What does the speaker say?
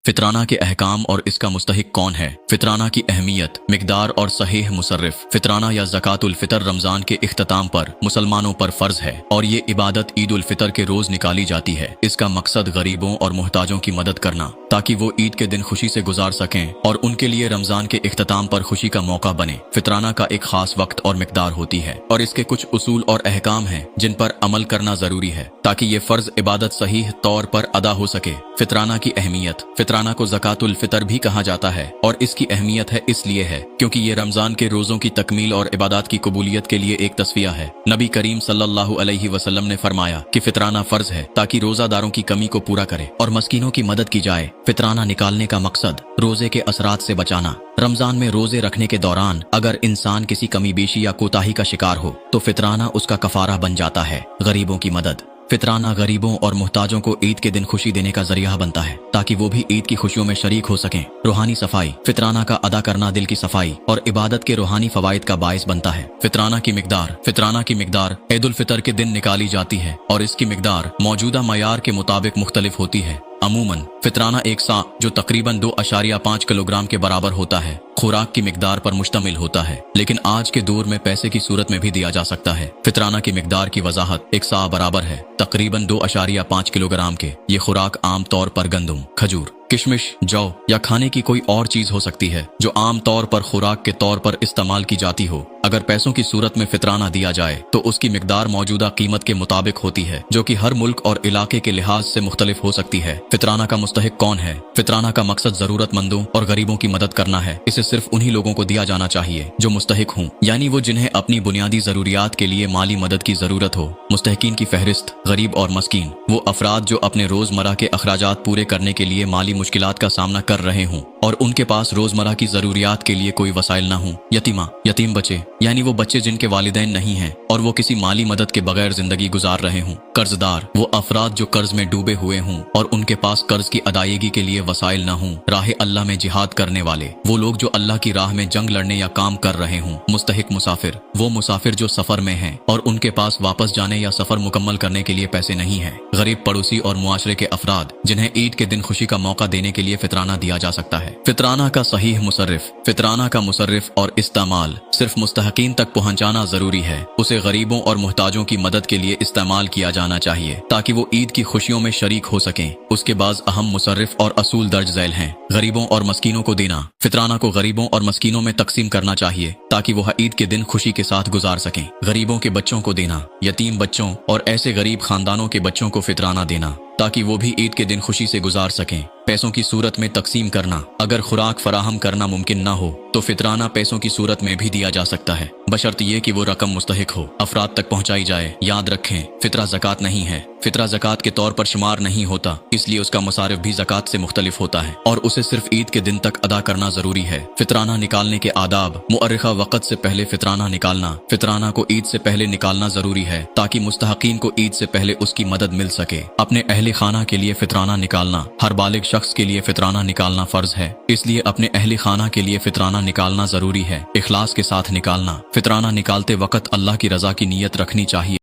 फितराना के अहकाम और इसका मुस्तहिक कौन है। फितराना की अहमियत, मिकदार और सहीह मुसर्रिफ। फितराना या ज़कातुल फ़ितर रमज़ान के इख्तिताम पर मुसलमानों पर फ़र्ज है और ये इबादत ईद उल फ़ितर के रोज़ निकाली जाती है। इसका मकसद गरीबों और मुहताजों की मदद करना ताकि वो ईद के दिन खुशी से गुजार सकें और उनके लिए रमज़ान के इख्तिताम पर खुशी का मौका बने। फितराना का एक खास वक्त और मिकदार होती है और इसके कुछ उसूल और अहकाम हैं जिन पर अमल करना ज़रूरी है ताकि ये फ़र्ज इबादत सही तौर पर अदा हो सके। फितराना की अहमियत। फितराना को ज़कातुल फ़ितर भी कहा जाता है और इसकी अहमियत है इसलिए है क्योंकि ये रमज़ान के रोज़ों की तकमील और इबादत की कबूलियत के लिए एक तस्वीर है। नबी करीम सल्लल्लाहु अलैहि वसल्लम ने फरमाया कि फितराना फ़र्ज है ताकि रोज़ादारों की कमी को पूरा करे और मस्कीनों की मदद की जाए। फितराना निकालने का मकसद रोज़े के असरात से बचाना। रमज़ान में रोज़े रखने के दौरान अगर इंसान किसी कमी बेशी या कोताही का शिकार हो तो फितराना उसका कफारा बन जाता है। गरीबों की मदद। फितराना गरीबों और मुहताजों को ईद के दिन खुशी देने का जरिया बनता है ताकि वो भी ईद की खुशियों में शरीक हो सकें। रूहानी सफाई। फितराना का अदा करना दिल की सफाई और इबादत के रूहानी फवाइद का बाइस बनता है। फितराना की मिकदार। फितराना की मिकदार ईद उल फितर के दिन निकाली जाती है और इसकी मिकदार मौजूदा मयार के मुताबिक मुख्तलिफ होती है। अमूमन फितराना एक सा जो तकरीबन 2.5 किलोग्राम के बराबर होता है खुराक की मिकदार पर मुश्तमिल होता है, लेकिन आज के दौर में पैसे की सूरत में भी दिया जा सकता है। फितराना की मिकदार की वजाहत एक सा बराबर है तकरीबन 2.5 किलोग्राम के। ये खुराक आम तौर पर गंदम, खजूर, किशमिश, जौ या खाने की कोई और चीज हो सकती है जो आम तौर पर खुराक के तौर पर इस्तेमाल की जाती हो। अगर पैसों की सूरत में फितराना दिया जाए तो उसकी मिकदार मौजूदा कीमत के मुताबिक होती है जो कि हर मुल्क और इलाके के लिहाज से मुख्तलिफ हो सकती है। फितराना का मुस्तहिक कौन है। फितराना का मकसद जरूरतमंदों और गरीबों की मदद करना है। इसे सिर्फ उन्हीं लोगों को दिया जाना चाहिए जो मुस्तहिक हों, यानी वो जिन्हें अपनी बुनियादी जरूरियात के लिए माली मदद की जरूरत हो। मुस्तहिकीन की फहरिस्त। गरीब और मस्कीन वो अफराद जो अपने रोजमर्रा के अखराजात पूरे करने के लिए माली मुश्किलात का सामना कर रहे हों और उनके पास रोजमर्रा की जरूरियात के लिए कोई वसाइल न हो। यतीमा, यतीम बच्चे यानी वो बच्चे जिनके वालिदैन नहीं हैं और वो किसी माली मदद के बगैर जिंदगी गुजार रहे हों। कर्जदार वो अफराद जो कर्ज में डूबे हुए हों और उनके पास कर्ज की अदायगी के लिए वसाइल न हों। राह अल्लाह में जिहाद करने वाले वो लोग जो अल्लाह की राह में जंग लड़ने या काम कर रहे हों। मुस्तहिक मुसाफिर वो मुसाफिर जो सफर में हैं और उनके पास वापस जाने या सफर मुकम्मल करने के लिए पैसे नहीं हैं। गरीब पड़ोसी और मुआशरे के अफराद जिन्हें ईद के दिन खुशी का मौका देने के लिए फितराना दिया जा सकता है। फितराना का सहीह मुसर्रिफ। फितराना का मुसर्रिफ और इस्तेमाल सिर्फ मुस्तहकीन तक पहुंचाना जरूरी है। उसे गरीबों और मुहताजों की मदद के लिए इस्तेमाल किया जाना चाहिए ताकि वो ईद की खुशियों में शरीक हो सकें। उसके बाद अहम मुसर्रिफ और असूल दर्ज झैल हैं। गरीबों और मस्कीनों को देना। फितराना को गरीबों और मस्कीनों में तकसीम करना चाहिए ताकि वो ईद के दिन खुशी के साथ गुजार सकें। गरीबों के बच्चों को देना। यतीम बच्चों और ऐसे गरीब खानदानों के बच्चों को फितराना देना ताकि वो भी ईद के दिन खुशी से गुजार सकें। पैसों की सूरत में तकसीम करना। अगर खुराक फराहम करना मुमकिन ना हो तो फितराना पैसों की सूरत में भी दिया जा सकता है, बशर्त ये कि वो रकम मुस्तहिक हो, अफराद तक पहुंचाई जाए। याद रखें, फितरा ज़कात नहीं है। फितरा ज़कात के तौर पर शुमार नहीं होता, इसलिए उसका मुसारिफ भी ज़कात से मुख्तलिफ होता है और उसे सिर्फ ईद के दिन तक अदा करना जरूरी है। फितराना निकालने के आदाब। मुअर्रिखा वक़्त से पहले फितराना निकालना। फितराना को ईद से पहले निकालना जरूरी है ताकि मुस्तहकीन को ईद से पहले उसकी मदद मिल सके। अपने अहले खाना के लिए फितराना निकालना। हर बालिग शख्स के लिए फितराना निकालना फर्ज है, इसलिए अपने अहले खाना के लिए फितराना निकालना जरूरी है। इखलास के साथ निकालना। फितराना निकालते वक्त अल्लाह की रजा की नीयत रखनी चाहिए।